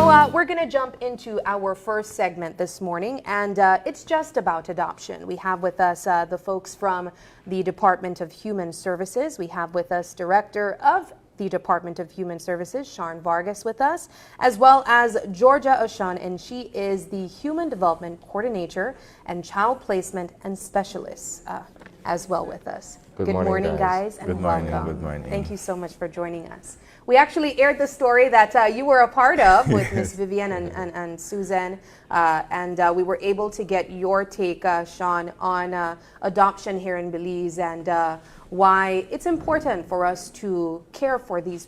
So we're going to jump into our first segment this morning, and it's just about adoption. We have with us the folks from the Department of Human Services. We have with us Director of the Department of Human Services, Shawn Vargas, with us, as well as Georgia Oshon, and she is the Human Development Coordinator and Child Placement and Specialist as well with us. Good morning, guys, and good morning, welcome. Good morning. Thank you so much for joining us. We actually aired the story that you were a part of with Miss Vivian and Susan, and we were able to get your take, Shawn, on adoption here in Belize and why it's important for us to care for these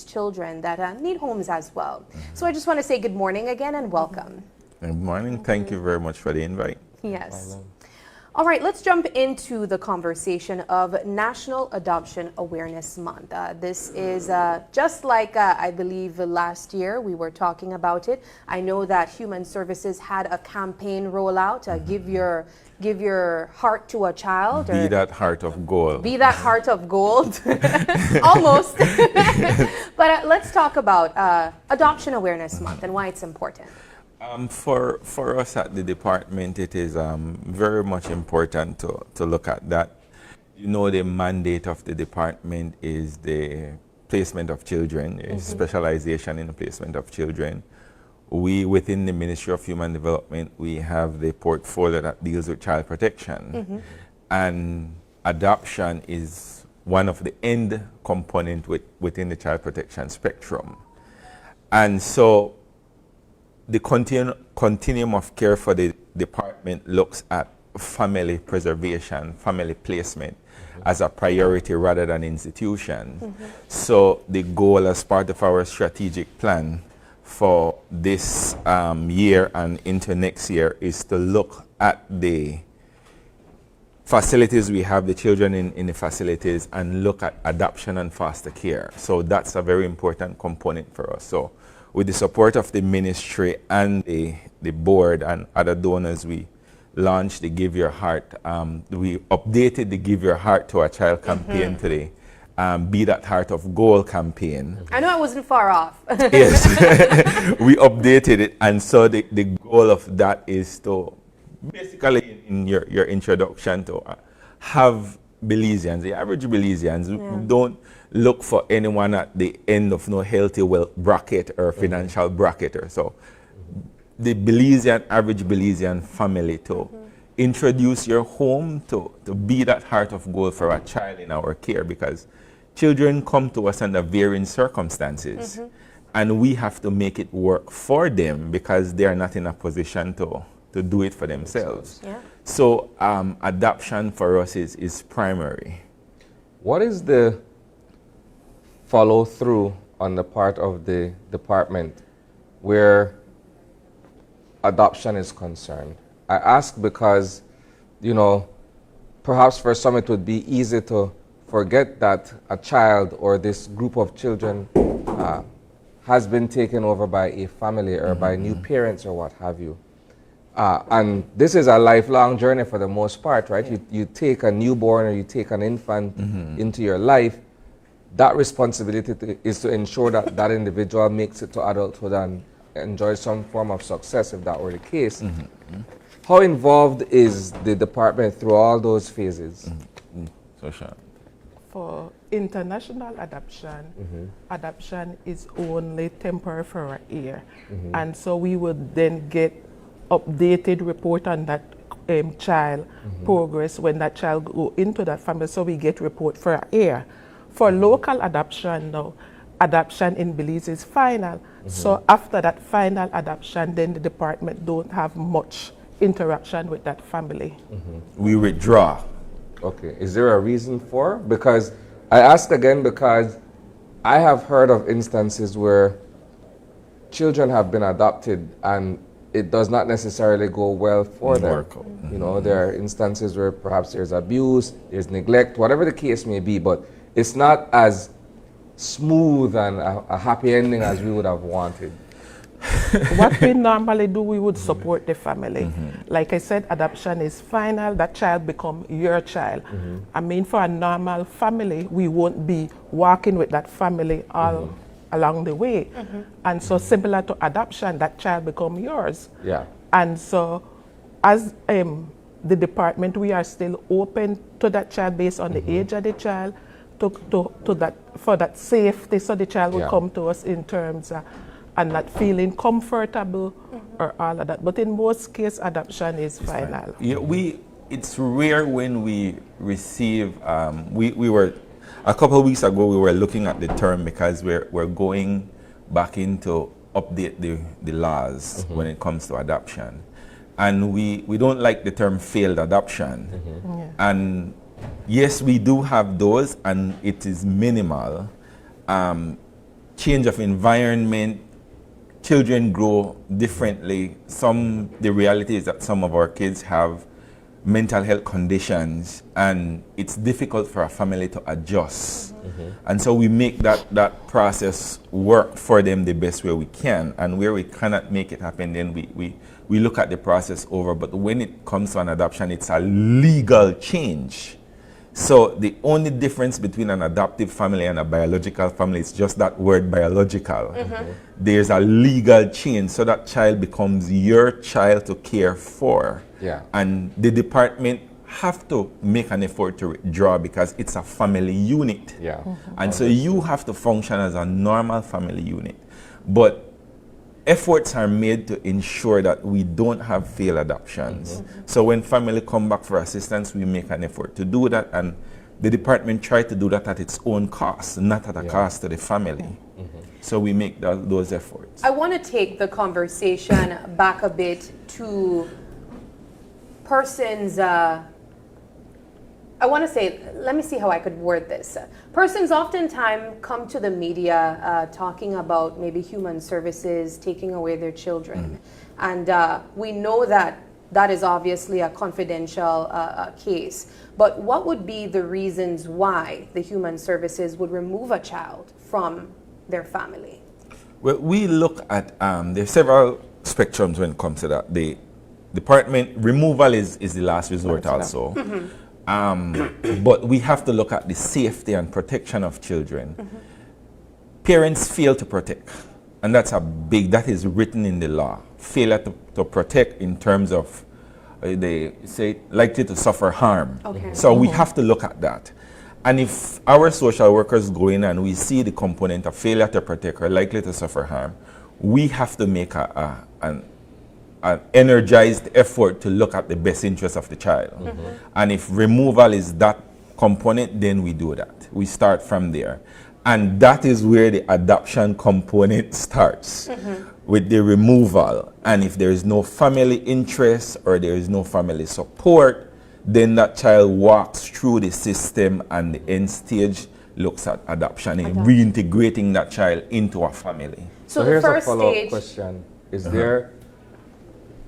children that need homes as well. So I just want to say good morning again and welcome. Good morning. Thank you very much for the invite. Yes. All right, let's jump into the conversation of National Adoption Awareness Month. This is just like I believe last year we were talking about it. I know that Human Services had a campaign rollout, give your heart to a child. Be that heart of gold. Be that heart of gold. Almost. But let's talk about Adoption Awareness Month and why it's important. For us at the department, it is very much important to look at that. You know, the mandate of the department is the placement of children, specialization in the placement of children. We, within the Ministry of Human Development, we have the portfolio that deals with child protection. And adoption is one of the end component within the child protection spectrum. And so the continuum of care for the department looks at family preservation, family placement as a priority rather than institution. So the goal as part of our strategic plan for this year and into next year is to look at the facilities we have, the children in the facilities, and look at adoption and foster care. So that's a very important component for us. So with the support of the ministry and the board and other donors, we launched the Give Your Heart. We updated the Give Your Heart to a Child campaign today. Be That Heart of Gold campaign. I know I wasn't far off. Yes, we updated it, and so the goal of that is to basically, in your introduction, to have Belizeans, the average Belizeans, don't look for anyone at the end of no healthy wealth bracket or financial bracket or so. The Belizean, average Belizean family to introduce your home to be that heart of gold for a child in our care, because children come to us under varying circumstances and we have to make it work for them because they are not in a position to do it for themselves. So adoption for us is primary. What is the follow through on the part of the department where adoption is concerned? I ask because, you know, perhaps for some it would be easy to forget that a child or this group of children has been taken over by a family or by new parents or what have you. And this is a lifelong journey for the most part, right? You take a newborn or you take an infant into your life. That responsibility is to ensure that that individual makes it to adulthood and enjoys some form of success, if that were the case. How involved is the department through all those phases? So, Shawn. For international adoption, adoption is only temporary for a year. And so we would then get updated report on that child progress when that child go into that family. So we get report for a year. For local adoption now, adoption in Belize is final. So after that final adoption, then the department don't have much interaction with that family. We withdraw. Okay, is there a reason for? Because I ask again because I have heard of instances where children have been adopted and it does not necessarily go well for them. You know, there are instances where perhaps there's abuse, there's neglect, whatever the case may be, but it's not as smooth and a happy ending as we would have wanted. What we normally do, we would support the family. Like I said, adoption is final, that child become your child. I mean, for a normal family, we won't be walking with that family all along the way. And so similar to adoption, that child become yours. Yeah. And so as the department, we are still open to that child based on the age of the child, to that, for that safety, so the child will come to us in terms of, and not feeling comfortable or all of that. But in most cases, adoption is final. Yeah, it's rare when we receive, we were, a couple of weeks ago, we were looking at the term because we're going back into update the laws when it comes to adoption. And we don't like the term failed adoption. And yes, we do have those, and it is minimal. Change of environment, children grow differently. The reality is that some of our kids have mental health conditions, and it's difficult for a family to adjust. And so we make that process work for them the best way we can. And where we cannot make it happen, then we look at the process over. But when it comes to an adoption, it's a legal change. So the only difference between an adoptive family and a biological family is just that word biological. There's a legal change, so that child becomes your child to care for. Yeah. And the department have to make an effort to withdraw because it's a family unit. Yeah. And so you have to function as a normal family unit. But efforts are made to ensure that we don't have failed adoptions. So when family come back for assistance, we make an effort to do that, and the department try to do that at its own cost, not at a cost to the family. So we make those efforts. I want to take the conversation back a bit to persons, let me see how I could word this. Persons oftentimes come to the media talking about maybe human services taking away their children. And we know that that is obviously a confidential case. But what would be the reasons why the human services would remove a child from their family? Well, we look at, there are several spectrums when it comes to that. The department, removal is the last resort also. But we have to look at the safety and protection of children. Parents fail to protect, and that is written in the law. Failure to protect in terms of, they say, likely to suffer harm. So we have to look at that. And if our social workers go in and we see the component of failure to protect or likely to suffer harm, we have to make an energized effort to look at the best interest of the child. And if removal is that component, then we do that. We start from there. And that is where the adoption component starts, with the removal. And if there is no family interest or there is no family support, then that child walks through the system, and the end stage looks at adoption and reintegrating that child into a family. So the here's a first follow-up stage question.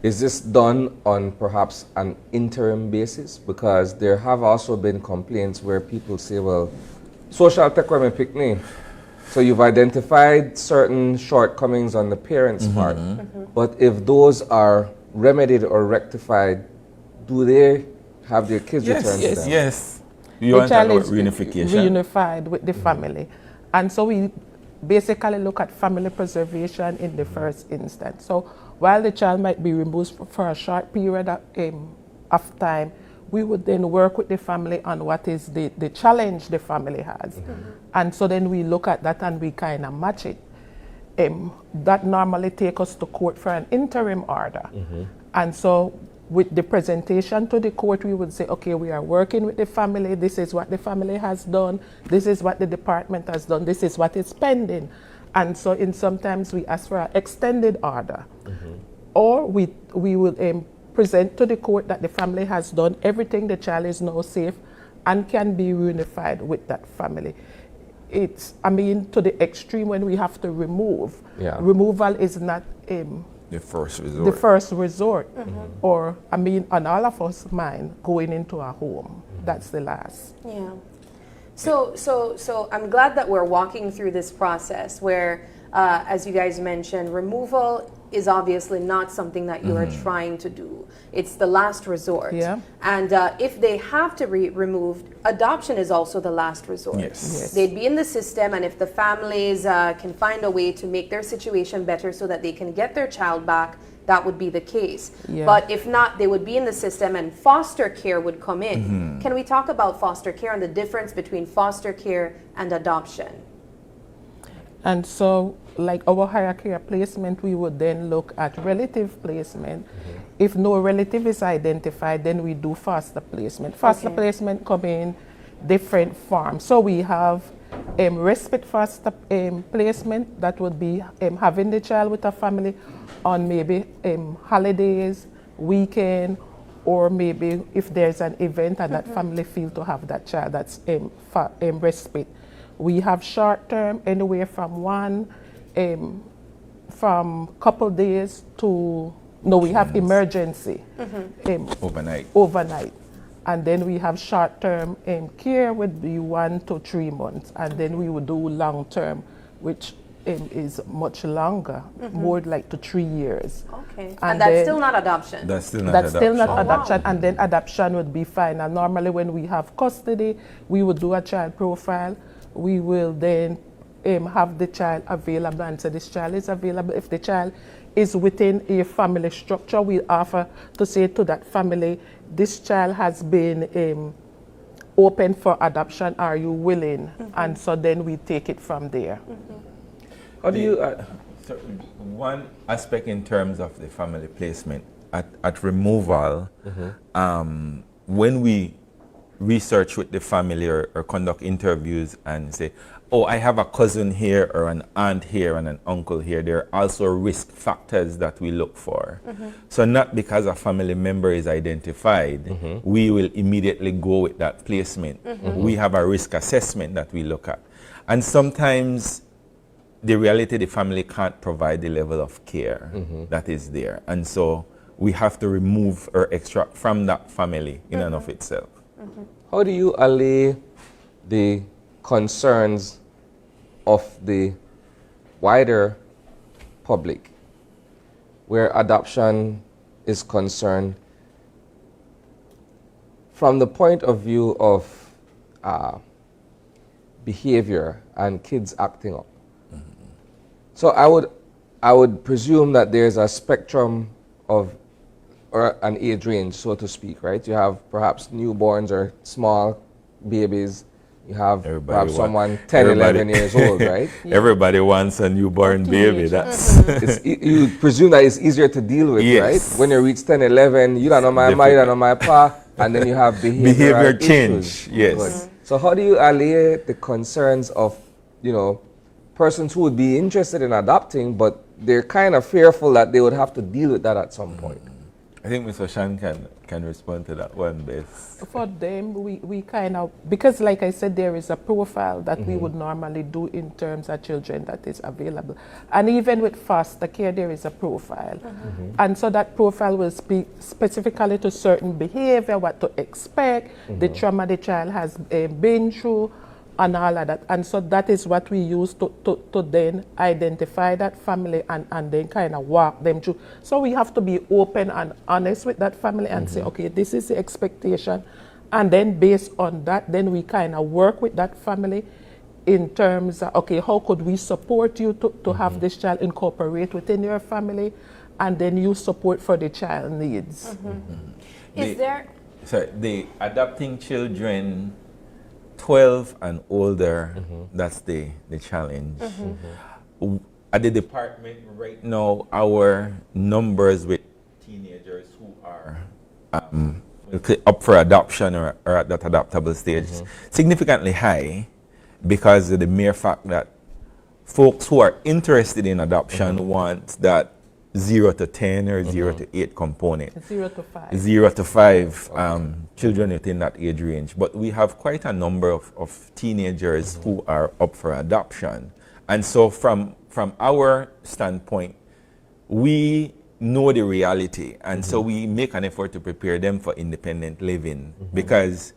Is this done on perhaps an interim basis? Because there have also been complaints where people say, well, social take away my picnic. So you've identified certain shortcomings on the parents' part. But if those are remedied or rectified, do they have their kids returned to them? Yes. You want to child know is reunification? reunified with the family. And so we basically look at family preservation in the first instance. So while the child might be removed for a short period of time, we would then work with the family on what is the challenge the family has. And so then we look at that and we kind of match it. That normally takes us to court for an interim order. And so with the presentation to the court, we would say, okay, we are working with the family. This is what the family has done. This is what the department has done. This is what is pending. And so sometimes we ask for an extended order. Or we will present to the court that the family has done everything, the child is now safe and can be reunified with that family. It's, to the extreme when we have to remove. Removal is not the first resort. The first resort. Or, on all of us mind, going into a home. That's the last. Yeah. So I'm glad that we're walking through this process where, as you guys mentioned, removal is obviously not something that you are trying to do. It's the last resort. Yeah. And if they have to be removed, adoption is also the last resort. Yes. They'd be in the system, and if the families can find a way to make their situation better so that they can get their child back, that would be the case. Yeah. But if not, they would be in the system and foster care would come in. Can we talk about foster care and the difference between foster care and adoption? And so, like our higher care placement, we would then look at relative placement. If no relative is identified, then we do foster placement. Foster placement come in different forms. So we have respite foster placement, that would be having the child with a family on maybe holidays, weekend, or maybe if there's an event and that family feel to have that child, that's respite. We have short term, anywhere from from couple days to, no, we have emergency. Overnight. And then we have short term care would be 1 to 3 months. And then we would do long term, which is much longer, more like to 3 years. Okay. And that's still not adoption? That's still not Wow. adoption. And then adoption would be final. Normally when we have custody, we would do a child profile. We will then have the child available and say this child is available. If the child is within a family structure, we offer to say to that family, this child has been open for adoption, are you willing? And so then we take it from there. How do you, so one aspect in terms of the family placement, at removal, when we research with the family or conduct interviews and say, oh, I have a cousin here or an aunt here and an uncle here, there are also risk factors that we look for. So not because a family member is identified, we will immediately go with that placement. We have a risk assessment that we look at. And sometimes the reality, the family can't provide the level of care that is there. And so we have to remove or extract from that family in and of itself. How do you allay the concerns of the wider public where adoption is concerned from the point of view of behavior and kids acting up? So I would presume that there's a spectrum of, or an age range, so to speak, right? You have perhaps newborns or small babies. You have perhaps someone 10, 11 years old, right? Everybody wants a newborn baby. That's You presume that it's easier to deal with, right? When you reach 10, 11, you don't know my ma, you don't know my pa, and then you have behavior change. Yes. Good. So how do you allay the concerns of, persons who would be interested in adopting, but they're kind of fearful that they would have to deal with that at some point? I think Mr. Shawn can respond to that one best. For them, we kind of, because like I said, there is a profile that we would normally do in terms of children that is available. And even with foster care, there is a profile. And so that profile will speak specifically to certain behavior, what to expect, the trauma the child has been through, and all of that. And so that is what we use to then identify that family and then kind of walk them through. So we have to be open and honest with that family and say, okay, this is the expectation. And then based on that, then we kind of work with that family in terms of, okay, how could we support you to have this child incorporate within your family, and then you support for the child needs. Is there... So the adopting children 12 and older, that's the challenge. At the department right now, our numbers with teenagers who are up for adoption or at that adoptable stage significantly high, because of the mere fact that folks who are interested in adoption want that 0 to 10 or 0 to 8 component. 0 to 5. 0 to 5 children within that age range. But we have quite a number of teenagers who are up for adoption. And so from our standpoint, we know the reality. And so we make an effort to prepare them for independent living. Because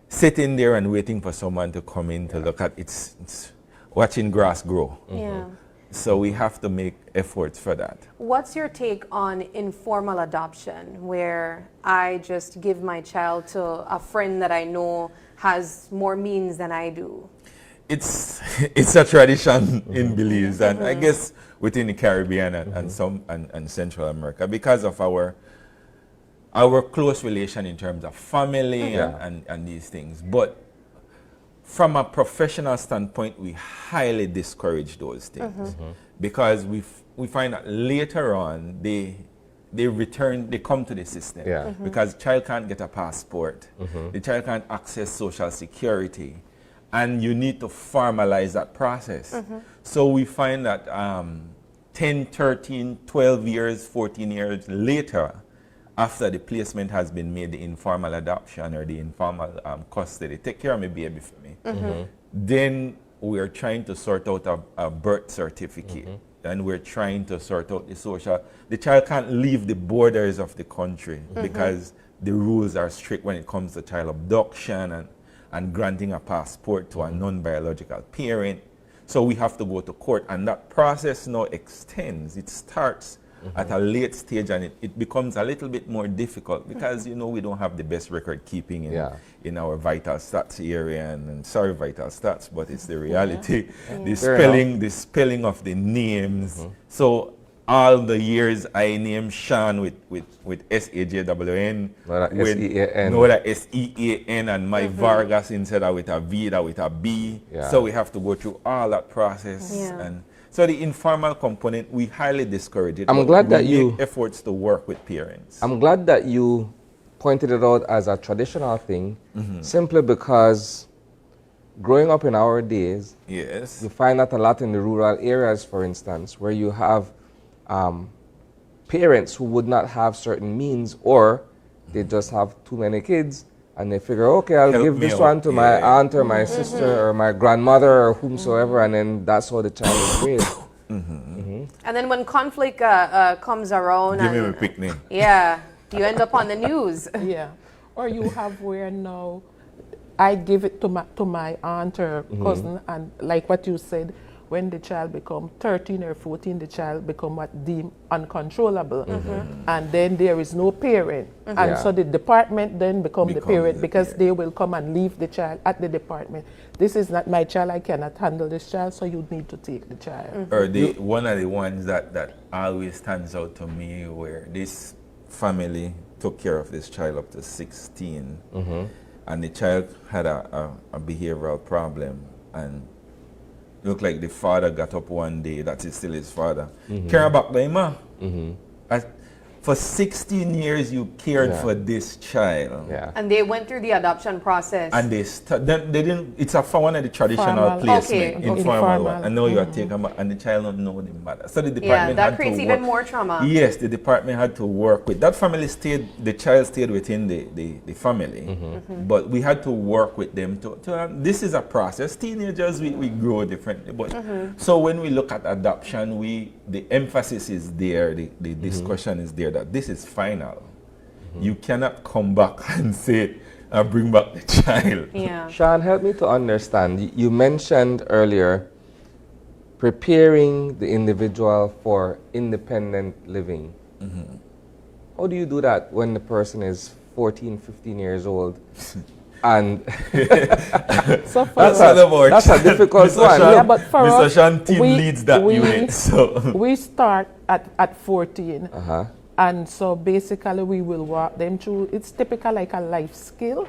sitting there and waiting for someone to come in to look at, it's watching grass grow. Yeah. So we have to make efforts for that. What's your take on informal adoption, where I just give my child to a friend that I know has more means than I do? It's a tradition in Belize, and I guess within the Caribbean and Central America, because of our close relation in terms of family and these things. But from a professional standpoint, we highly discourage those things because we find that later on they come to the system because the child can't get a passport, the child can't access social security, and you need to formalize that process. So we find that 10, 13, 12 years, 14 years later, after the placement has been made, the informal adoption or the informal custody, take care of my baby for me, then we're trying to sort out a birth certificate, and we're trying to sort out the social. The child can't leave the borders of the country because the rules are strict when it comes to child abduction and granting a passport to a non-biological parent. So we have to go to court, and that process now extends. It starts at a late stage, and it becomes a little bit more difficult because, we don't have the best record keeping in our vital stats area, and sorry, vital stats, but it's the reality. The spelling of the names. So all the years I named Shawn with S-A-J-W-N. S-E-A-N. No, that S-E-A-N, and my Vargas instead of with a V, that with a B. So we have to go through all that process. And so the informal component, we highly discourage it. I'm glad that you make efforts to work with parents. I'm glad that you pointed it out as a traditional thing, simply because growing up in our days, you find that a lot in the rural areas, for instance, where you have parents who would not have certain means, or they just have too many kids, and they figure, okay, I'll give this one to my aunt or my sister or my grandmother or whomsoever, and then that's how the child is raised. And then when conflict comes around, give me a picnic. You end up on the news. Or you have where now I give it to my aunt or cousin, and like what you said, when the child become 13 or 14, the child become what deemed uncontrollable. And then there is no parent. And so the department then become the parent, because they will come and leave the child at the department. This is not my child, I cannot handle this child, so you need to take the child. Or one of the ones that always stands out to me, where this family took care of this child up to 16, and the child had a behavioral problem, and looked like the father got up one day, that is still his father, care back the ma. For 16 years you cared for this child. And they went through the adoption process. And they didn't, it's one of the traditional placement, informal one. And now you are taking them, and the child don't know the mother. So the department that creates even more trauma. Yes, the department had to work with, that family the child stayed within the family. But we had to work with them this is a process. Teenagers, we grow differently. But so when we look at adoption, the emphasis is there, the discussion is there, that this is final. You cannot come back and say, bring back the child. Shawn, help me to understand. You mentioned earlier preparing the individual for independent living. How do you do that when the person is 14, 15 years old? And so that's a difficult one. Yeah, but for Mr. us, Shawn team leads that unit. So we start at 14. And so basically we will walk them through, it's typical like a life skill.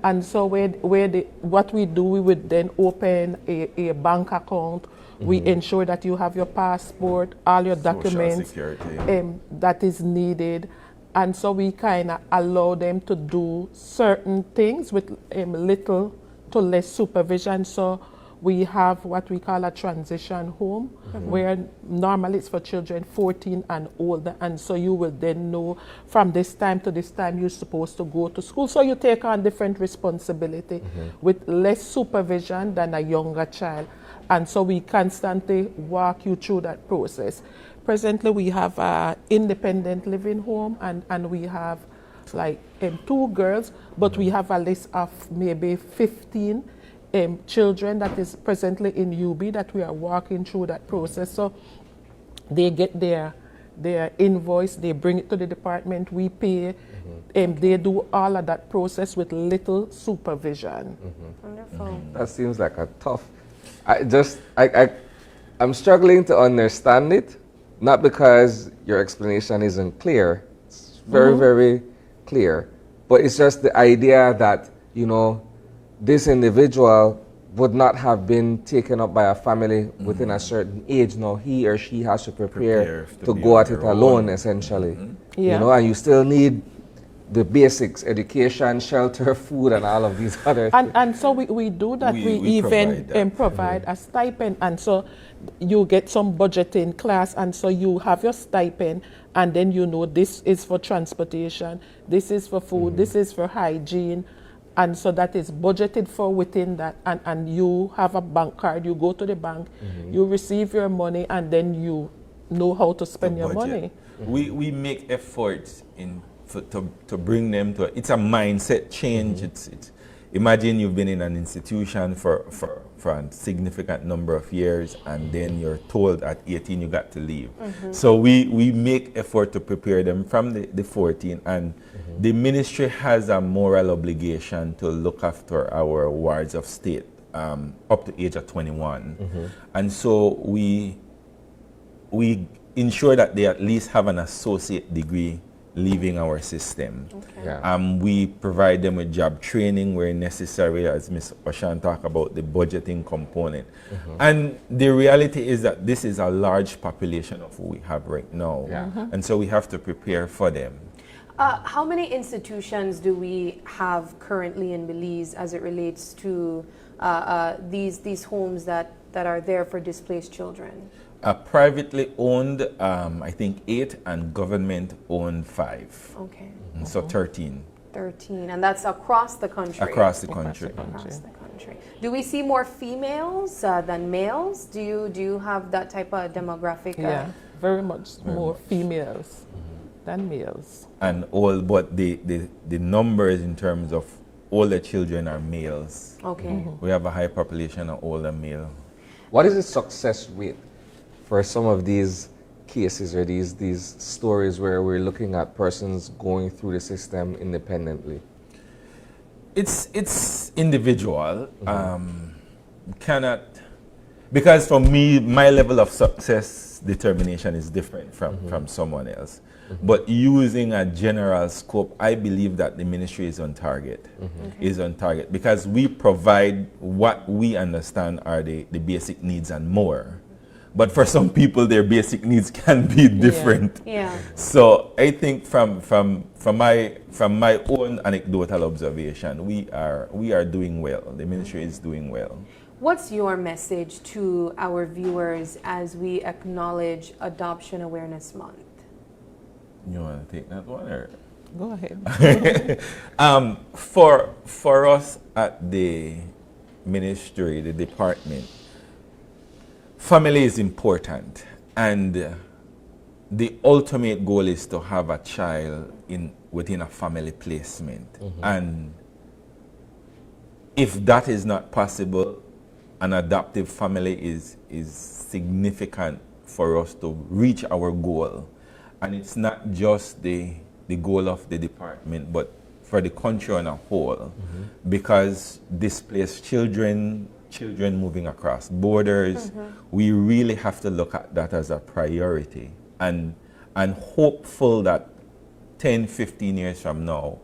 And so what we do, we would then open a bank account. We ensure that you have your passport, all your documents that is needed. And so we kind of allow them to do certain things with little to less supervision. So we have what we call a transition home, where normally it's for children 14 and older. And so you will then know from this time to this time you're supposed to go to school. So you take on different responsibility with less supervision than a younger child. And so we constantly walk you through that process. Presently, we have an independent living home, and we have like 2 girls, but we have a list of maybe 15 children that is presently in UB that we are walking through that process. So they get their invoice, they bring it to the department, we pay. They do all of that process with little supervision. Wonderful. That seems like a tough. I'm struggling to understand it, not because your explanation isn't clear. It's very, very clear. But it's just the idea that, you know, this individual would not have been taken up by a family within a certain age. Now he or she has to prepare to go at it alone, essentially. Yeah. You know, and you still need the basics, education, shelter, food, and all of these other things. And so we do that. We even provide that. provide a stipend. And so you get some budget in class. And so you have your stipend. And then you know this is for transportation, this is for food, this is for hygiene. And so that is budgeted for within that. And you have a bank card. You go to the bank, you receive your money, and then you know how to spend your money. We make efforts to bring them to it's a mindset change. It's imagine you've been in an institution for a significant number of years, and then you're told at 18 you got to leave. So we make effort to prepare them from the 14, and the ministry has a moral obligation to look after our wards of state up to age of 21. And so we ensure that they at least have an associate degree leaving our system. We provide them with job training where necessary, as Ms. Oshon talked about, the budgeting component. And the reality is that this is a large population of who we have right now. And so we have to prepare for them. How many institutions do we have currently in Belize as it relates to these homes that are there for displaced children? Privately owned, I think 8, and government owned 5. Okay. So 13. 13, and that's across the country. Across the country. Across the country. Do we see more females than males? Do you have that type of demographic? Yeah, very much more females than males. And all, but the numbers in terms of older children are males. Okay. We have a high population of older male. What is the success rate for some of these cases or these stories where we're looking at persons going through the system independently? It's individual. Cannot, because for me, my level of success determination is different from someone else. But using a general scope, I believe that the ministry is on target. Is on target because we provide what we understand are the basic needs and more. But for some people, their basic needs can be different. Yeah. So I think from my own anecdotal observation, we are doing well. The ministry is doing well. What's your message to our viewers as we acknowledge Adoption Awareness Month? You want to take that one, or? Go ahead. For us at the ministry, the department, family is important, and the ultimate goal is to have a child within a family placement. And if that is not possible, an adoptive family is significant for us to reach our goal. And it's not just the goal of the department, but for the country on a whole, because displaced children moving across borders, we really have to look at that as a priority, and hopeful that 10, 15 years from now,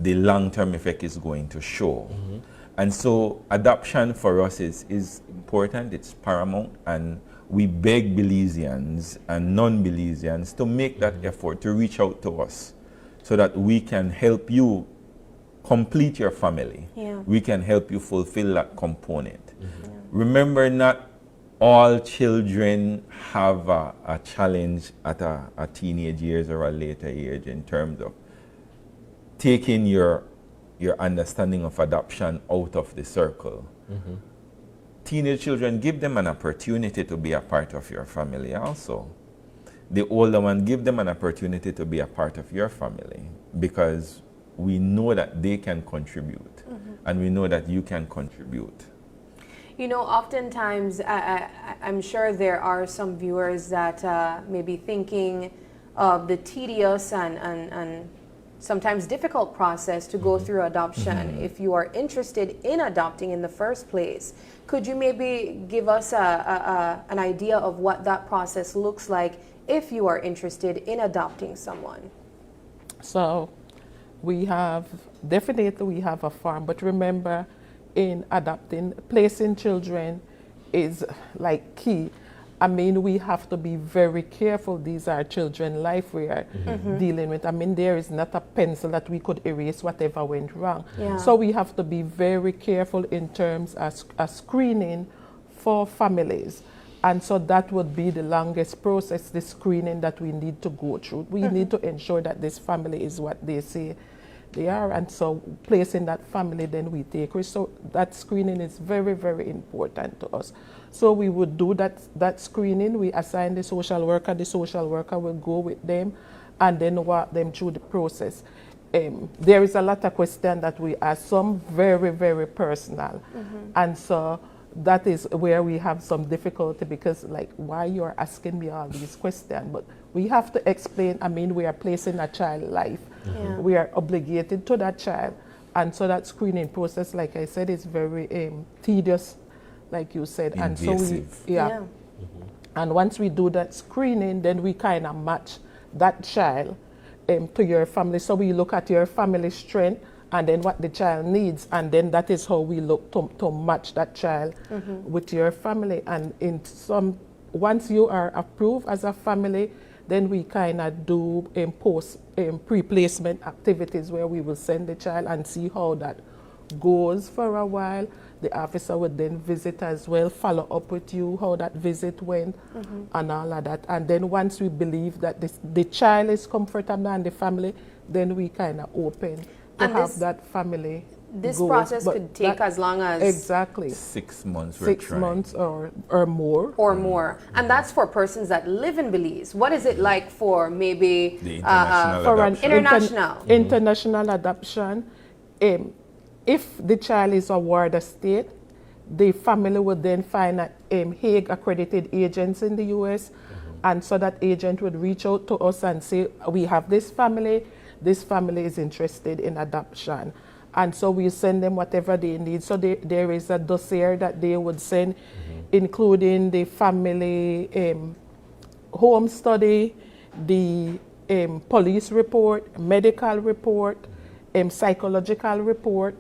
the long-term effect is going to show. And so adoption for us is important, it's paramount, and we beg Belizeans and non-Belizeans to make that effort to reach out to us so that we can help you complete your family. We can help you fulfill that component. Remember, not all children have a challenge at a teenage years or a later age in terms of taking your understanding of adoption out of the circle. Teenage children, give them an opportunity to be a part of your family also. The older one, give them an opportunity to be a part of your family, because we know that they can contribute, and we know that you can contribute. You know, oftentimes, I'm sure there are some viewers that may be thinking of the tedious and sometimes difficult process to go through adoption. If you are interested in adopting in the first place, could you maybe give us an idea of what that process looks like if you are interested in adopting someone? So we have a farm, but remember, in adopting, placing children is like key. I mean, we have to be very careful. These are children's life we are dealing with. I mean, there is not a pencil that we could erase whatever went wrong. Yeah. So we have to be very careful in terms of screening for families. And so that would be the longest process, the screening that we need to go through. We need to ensure that this family is what they say they are. And so placing that family, then we take risk. So that screening is very, very important to us. So we would do that screening. We assign the social worker will go with them and then walk them through the process. There is a lot of questions that we ask, some very, very personal. And so that is where we have some difficulty, because like, why you're asking me all these questions? But we have to explain. I mean, we are placing a child's life. Yeah. We are obligated to that child. And so that screening process, like I said, is very tedious, like you said. Invasive. And so Yeah. and once we do that screening, then we kind of match that child to your family. So we look at your family strength and then what the child needs, and then that is how we look to match that child with your family. And once you are approved as a family, then we kind of do pre-placement activities where we will send the child and see how that goes for a while. The officer would then visit as well, follow up with you, how that visit went, and all of that. And then once we believe that the child is comfortable and the family, then we kind of open to have that family. This goes. process But could take as long as exactly 6 months. 6 months or more. or more. And that's for persons that live in Belize. What is it like for maybe The international For an adoption. international? international adoption, if the child is a ward estate, the family would then find a Hague accredited agents in the US, and so that agent would reach out to us and say, we have this family is interested in adoption. And so we send them whatever they need. So there is a dossier that they would send, including the family home study, the police report, medical report, psychological report,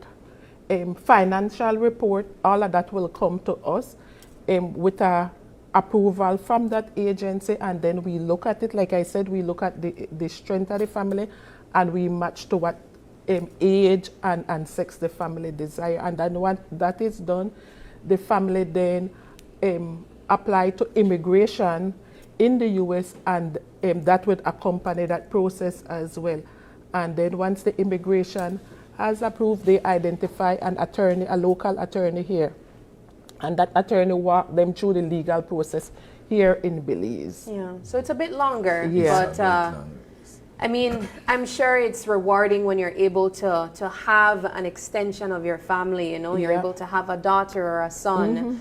financial report. All of that will come to us with a approval from that agency, and then we look at it. Like I said, we look at the strength of the family, and we match to what age and sex the family desire. And then once that is done, the family then apply to immigration in the US, and that would accompany that process as well. And then once the immigration has approved, they identify an attorney, a local attorney here. And that attorney walk them through the legal process here in Belize. Yeah, so it's a bit longer, Yeah. but I mean, I'm sure it's rewarding when you're able to have an extension of your family, you know, you're Yeah. able to have a daughter or a son.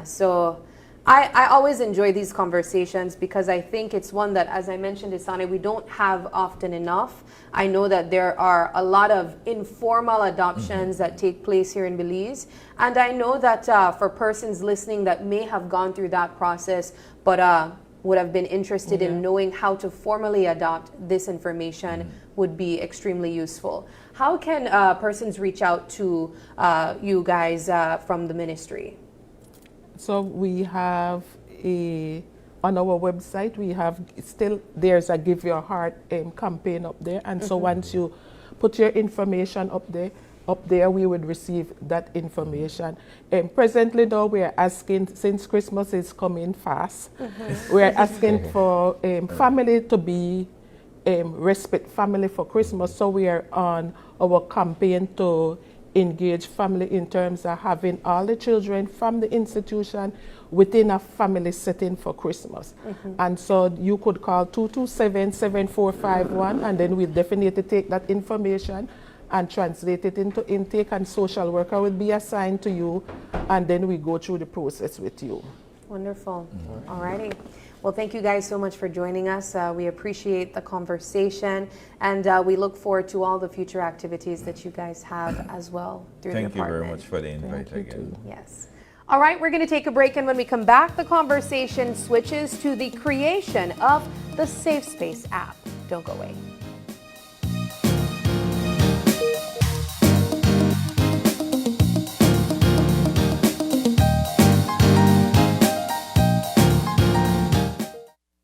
So I always enjoy these conversations because I think it's one that, as I mentioned, Isani, we don't have often enough. I know that there are a lot of informal adoptions that take place here in Belize. And I know that for persons listening that may have gone through that process, but would have been interested in knowing how to formally adopt, this information would be extremely useful. How can persons reach out to you guys from the ministry? So we have on our website, we have there's a Give Your Heart campaign up there. And so once you put your information up there, we would receive that information. Presently though, we are asking, since Christmas is coming fast, we are asking for family to be respect family for Christmas. So we are on our campaign to engage family in terms of having all the children from the institution within a family setting for Christmas. And so you could call 227-7451, and then we'll definitely take that information and translate it into intake, and social worker will be assigned to you, and then we go through the process with you. Wonderful. All righty. Well, thank you guys so much for joining us. We appreciate the conversation, and we look forward to all the future activities that you guys have as well through the Thank you department. very much for the invite again. Yes. All right, we're going to take a break, and when we come back, the conversation switches to the creation of the Safe Space app. Don't go away.